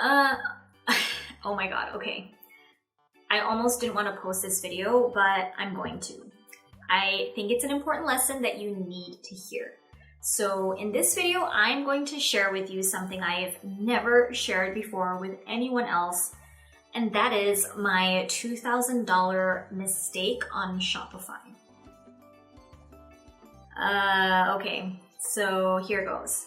Uh, oh my god, okay. I almost didn't want to post this video, but I'm going to. I think it's an important lesson that you need to hear. So in this video, I'm going to share with you something I've never shared before with anyone else, and that is my $2,000 mistake on Shopify. Okay, so here goes.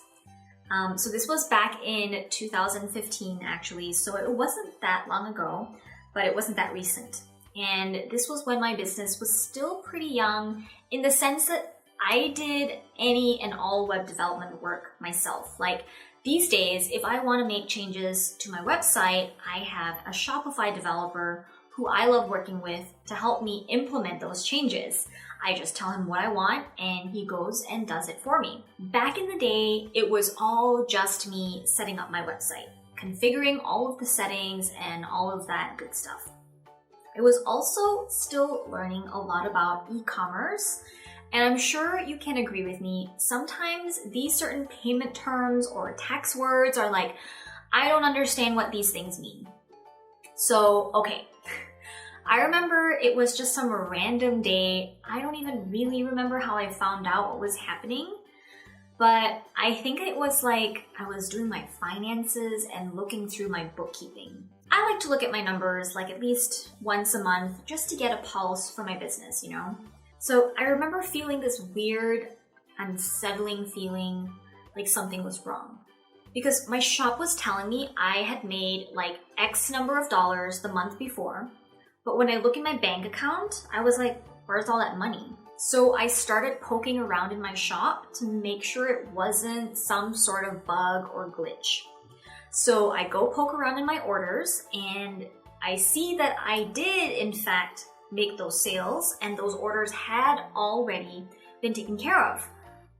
So this was back in 2015 actually, so it wasn't that long ago, but it wasn't that recent. And this was when my business was still pretty young in the sense that I did any and all web development work myself. Like these days, if I want to make changes to my website, I have a Shopify developer who I love working with to help me implement those changes. I just tell him what I want and he goes and does it for me. Back in the day, it was all just me setting up my website, configuring all of the settings and all of that good stuff. I was also still learning a lot about e-commerce, and I'm sure you can agree with me, sometimes these certain payment terms or tax words are like, I don't understand what these things mean. So, okay. I remember it was just some random day. I don't even really remember how I found out what was happening, but I think it was like I was doing my finances and looking through my bookkeeping. I like to look at my numbers like at least once a month just to get a pulse for my business, you know? So I remember feeling this weird, unsettling feeling like something was wrong. Because my shop was telling me I had made like X number of dollars the month before, but when I look in my bank account, I was like, where's all that money? So I started poking around in my shop to make sure it wasn't some sort of bug or glitch. So I go poke around in my orders and I see that I did in fact make those sales and those orders had already been taken care of.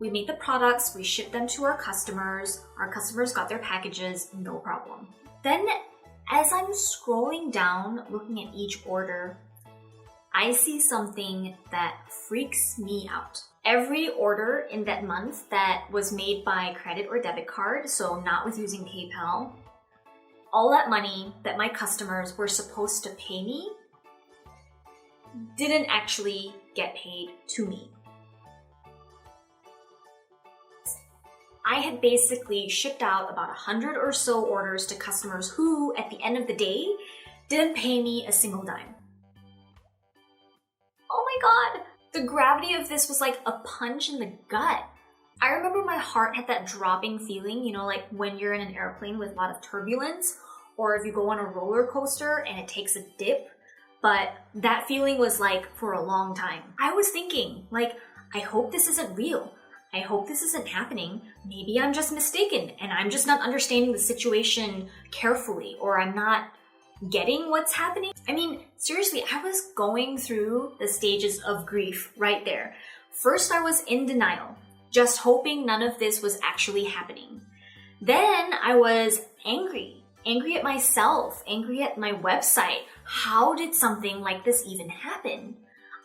We made the products, we shipped them to our customers got their packages, no problem. Then as I'm scrolling down, looking at each order, I see something that freaks me out. Every order in that month that was made by credit or debit card, so not with using PayPal, all that money that my customers were supposed to pay me didn't actually get paid to me. I had basically shipped out about 100 or so orders to customers who, at the end of the day, didn't pay me a single dime. Oh my god! The gravity of this was like a punch in the gut. I remember my heart had that dropping feeling, you know, like when you're in an airplane with a lot of turbulence, or if you go on a roller coaster and it takes a dip, but that feeling was like for a long time. I was thinking, like, I hope this isn't real. I hope this isn't happening. Maybe I'm just mistaken and I'm just not understanding the situation carefully, or I'm not getting what's happening. I mean, seriously, I was going through the stages of grief right there. First, I was in denial, just hoping none of this was actually happening. Then I was angry at myself, angry at my website. How did something like this even happen?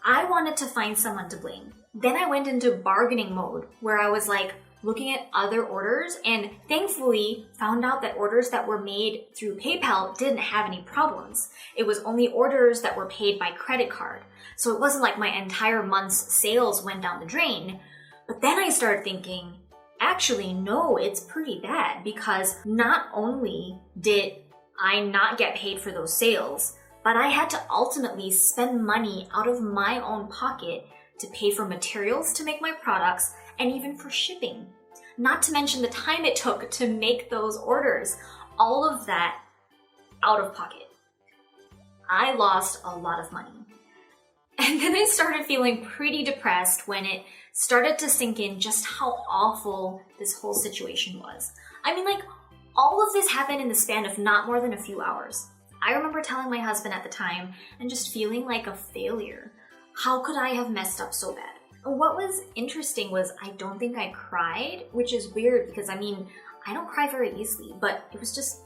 I wanted to find someone to blame. Then I went into bargaining mode where I was like looking at other orders and thankfully found out that orders that were made through PayPal didn't have any problems. It was only orders that were paid by credit card. So it wasn't like my entire month's sales went down the drain. But then I started thinking, actually, no, it's pretty bad because not only did I not get paid for those sales, but I had to ultimately spend money out of my own pocket to pay for materials to make my products and even for shipping. Not to mention the time it took to make those orders. All of that out of pocket. I lost a lot of money. And then I started feeling pretty depressed when it started to sink in just how awful this whole situation was. I mean, like, all of this happened in the span of not more than a few hours. I remember telling my husband at the time and just feeling like a failure. How could I have messed up so bad? What was interesting was I don't think I cried, which is weird because I mean, I don't cry very easily, but it was just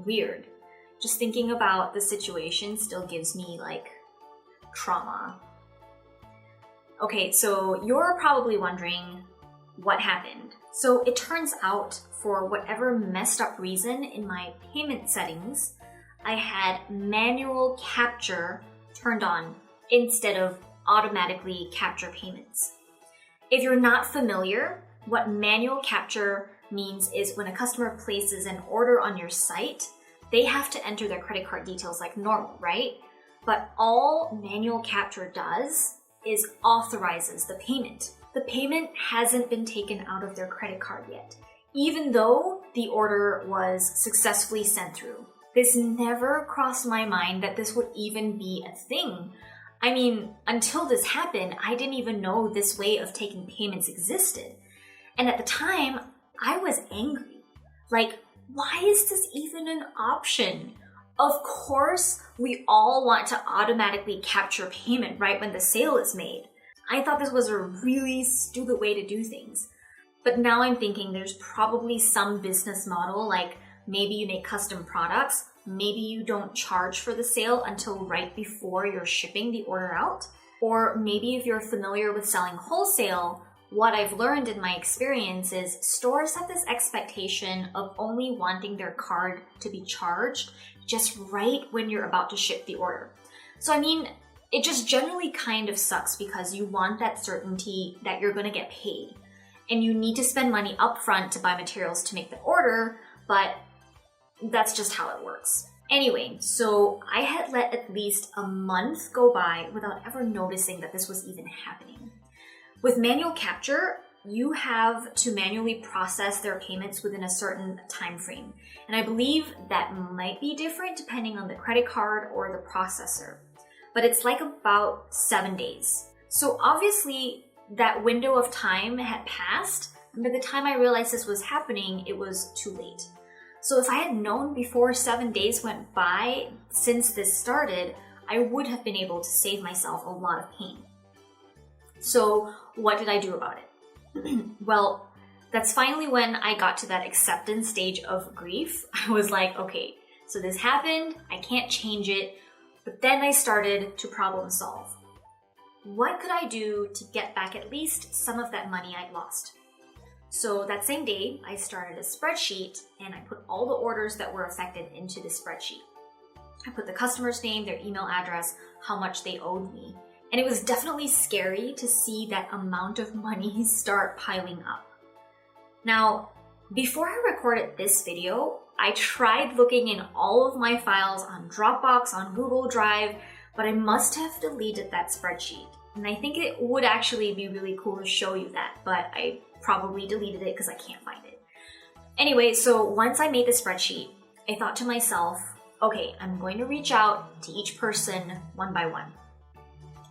weird. Just thinking about the situation still gives me like trauma. Okay, so you're probably wondering what happened. So it turns out, for whatever messed up reason in my payment settings, I had manual capture turned on instead of automatically capture payments. If you're not familiar, what manual capture means is when a customer places an order on your site, they have to enter their credit card details like normal, right? But all manual capture does is authorizes the payment. The payment hasn't been taken out of their credit card yet, even though the order was successfully sent through. This never crossed my mind that this would even be a thing. I mean, until this happened, I didn't even know this way of taking payments existed. And at the time, I was angry. Like, why is this even an option? Of course, we all want to automatically capture payment right when the sale is made. I thought this was a really stupid way to do things. But now I'm thinking there's probably some business model, like maybe you make custom products, maybe you don't charge for the sale until right before you're shipping the order out. Or maybe if you're familiar with selling wholesale, what I've learned in my experience is stores have this expectation of only wanting their card to be charged just right when you're about to ship the order. So I mean, it just generally kind of sucks because you want that certainty that you're going to get paid. And you need to spend money upfront to buy materials to make the order, but that's just how it works. Anyway, so I had let at least a month go by without ever noticing that this was even happening. With manual capture, you have to manually process their payments within a certain time frame. And I believe that might be different depending on the credit card or the processor. But it's like about 7 days. So obviously that window of time had passed, and by the time I realized this was happening, it was too late. So if I had known before 7 days went by since this started, I would have been able to save myself a lot of pain. So what did I do about it? Well, that's finally when I got to that acceptance stage of grief. I was like, okay, so this happened, I can't change it, but then I started to problem solve. What could I do to get back at least some of that money I'd lost? So that same day, I started a spreadsheet and I put all the orders that were affected into the spreadsheet. I put the customer's name, their email address, how much they owed me. And it was definitely scary to see that amount of money start piling up. Now, before I recorded this video, I tried looking in all of my files on Dropbox, on Google Drive, but I must have deleted that spreadsheet. And I think it would actually be really cool to show you that, but I probably deleted it because I can't find it. Anyway, so once I made the spreadsheet, I thought to myself, okay, I'm going to reach out to each person one by one.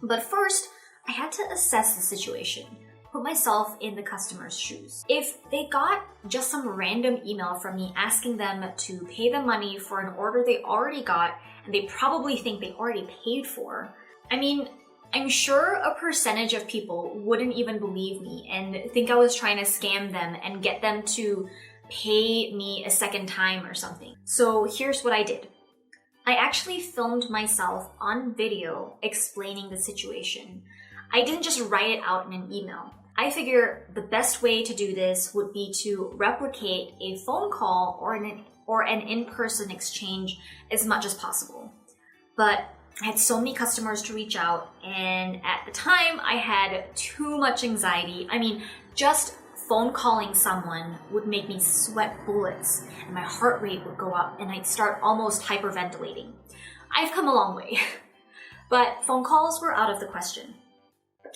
But first, I had to assess the situation, put myself in the customer's shoes. If they got just some random email from me asking them to pay the money for an order they already got and they probably think they already paid for, I mean, I'm sure a percentage of people wouldn't even believe me and think I was trying to scam them and get them to pay me a second time or something. So here's what I did. I actually filmed myself on video explaining the situation. I didn't just write it out in an email. I figure the best way to do this would be to replicate a phone call or an in-person exchange as much as possible. But I had so many customers to reach out, and at the time I had too much anxiety. I mean, just phone calling someone would make me sweat bullets and my heart rate would go up and I'd start almost hyperventilating. I've come a long way, but phone calls were out of the question.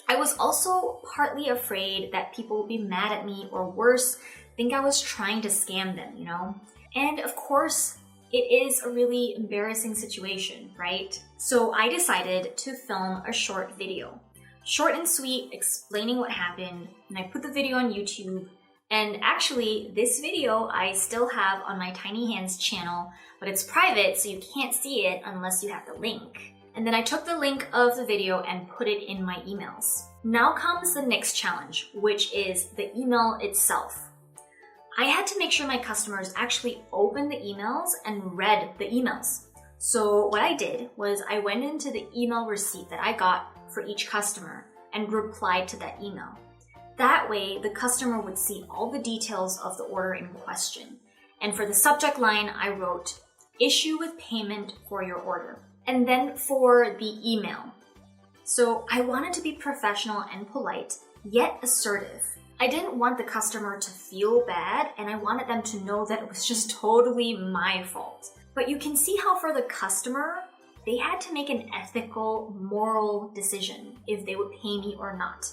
I was also partly afraid that people would be mad at me or worse, think I was trying to scam them, you know? And of course, it is a really embarrassing situation, right? So I decided to film a short video. Short and sweet, explaining what happened, and I put the video on YouTube. And actually, this video I still have on my Tiny Hands channel, but it's private, so you can't see it unless you have the link. And then I took the link of the video and put it in my emails. Now comes the next challenge, which is the email itself. I had to make sure my customers actually opened the emails and read the emails. So what I did was I went into the email receipt that I got for each customer and replied to that email. That way, the customer would see all the details of the order in question. And for the subject line, I wrote, "Issue with payment for your order." And then for the email. So I wanted to be professional and polite, yet assertive. I didn't want the customer to feel bad, and I wanted them to know that it was just totally my fault. But you can see how for the customer, they had to make an ethical, moral decision if they would pay me or not.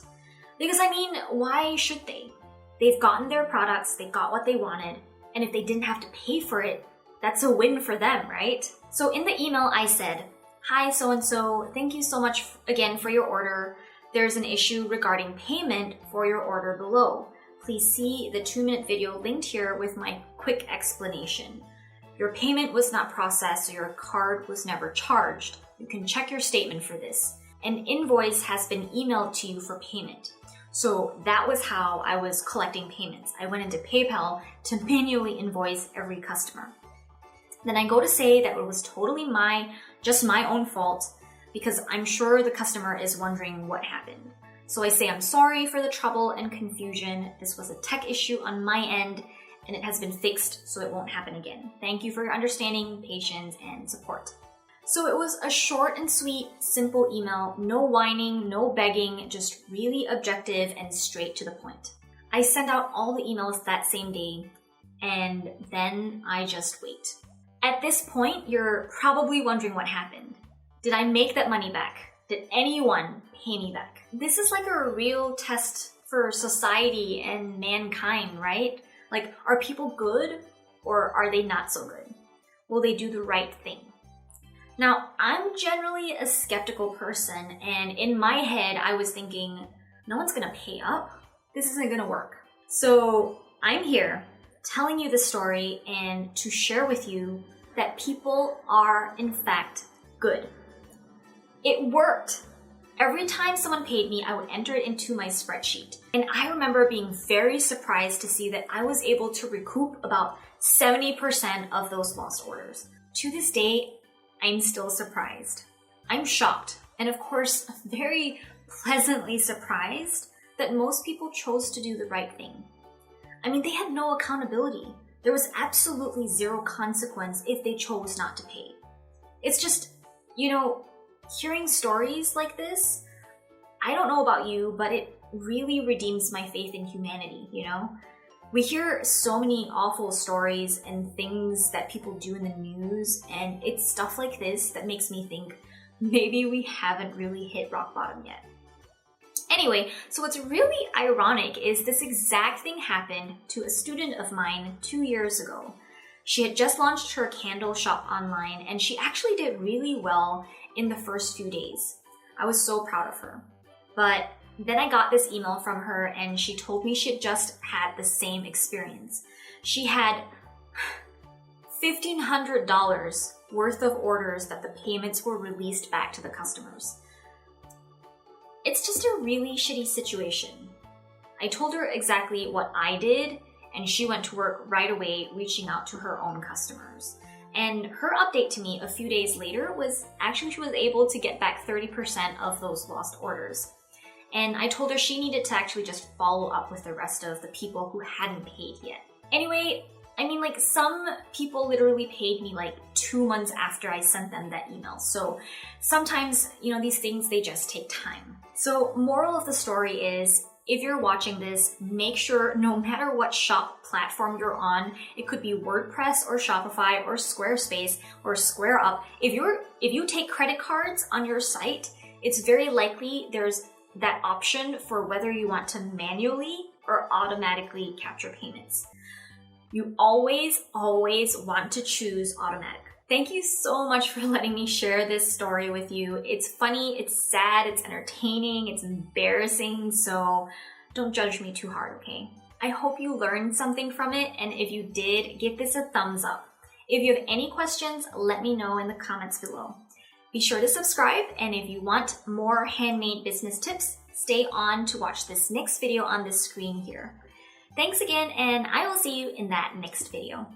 Because I mean, why should they? They've gotten their products, they got what they wanted, and if they didn't have to pay for it, that's a win for them, right? So in the email I said, "Hi so-and-so, thank you so much again for your order. There's an issue regarding payment for your order below. Please see the 2-minute video linked here with my quick explanation. Your payment was not processed, so your card was never charged. You can check your statement for this. An invoice has been emailed to you for payment." So that was how I was collecting payments. I went into PayPal to manually invoice every customer. Then I go to say that it was totally just my own fault, because I'm sure the customer is wondering what happened. So I say, "I'm sorry for the trouble and confusion. This was a tech issue on my end, and it has been fixed, so it won't happen again. Thank you for your understanding, patience, and support." So it was a short and sweet, simple email, no whining, no begging, just really objective and straight to the point. I sent out all the emails that same day, and then I just wait. At this point, you're probably wondering what happened. Did I make that money back? Did anyone pay me back? This is like a real test for society and mankind, right? Like, are people good or are they not so good? Will they do the right thing? Now, I'm generally a skeptical person, and in my head, I was thinking, no one's gonna pay up. This isn't gonna work. So I'm here telling you the story and to share with you that people are, in fact, good. It worked. Every time someone paid me, I would enter it into my spreadsheet. And I remember being very surprised to see that I was able to recoup about 70% of those lost orders. To this day, I'm still surprised. I'm shocked, and of course, very pleasantly surprised that most people chose to do the right thing. I mean, they had no accountability. There was absolutely zero consequence if they chose not to pay. It's just, hearing stories like this, I don't know about you, but it really redeems my faith in humanity, We hear so many awful stories and things that people do in the news, and it's stuff like this that makes me think maybe we haven't really hit rock bottom yet. Anyway, so what's really ironic is this exact thing happened to a student of mine 2 years ago. She had just launched her candle shop online, and she actually did really well in the first few days. I was so proud of her. But then I got this email from her, and she told me she had just had the same experience. She had $1,500 worth of orders that the payments were released back to the customers. It's just a really shitty situation. I told her exactly what I did, and she went to work right away reaching out to her own customers. And her update to me a few days later was actually she was able to get back 30% of those lost orders. And I told her she needed to actually just follow up with the rest of the people who hadn't paid yet. Anyway, some people literally paid me 2 months after I sent them that email. So sometimes, these things, they just take time. So moral of the story is, if you're watching this, make sure no matter what shop platform you're on, it could be WordPress or Shopify or Squarespace or SquareUp. If you take credit cards on your site, it's very likely there's that option for whether you want to manually or automatically capture payments. You always want to choose automatic. Thank you so much for letting me share this story with you. It's funny, it's sad, it's entertaining, it's embarrassing, so don't judge me too hard, okay? I hope you learned something from it, and if you did, give this a thumbs up. If you have any questions, let me know in the comments below. Be sure to subscribe, and if you want more handmade business tips, stay on to watch this next video on the screen here. Thanks again, and I will see you in that next video.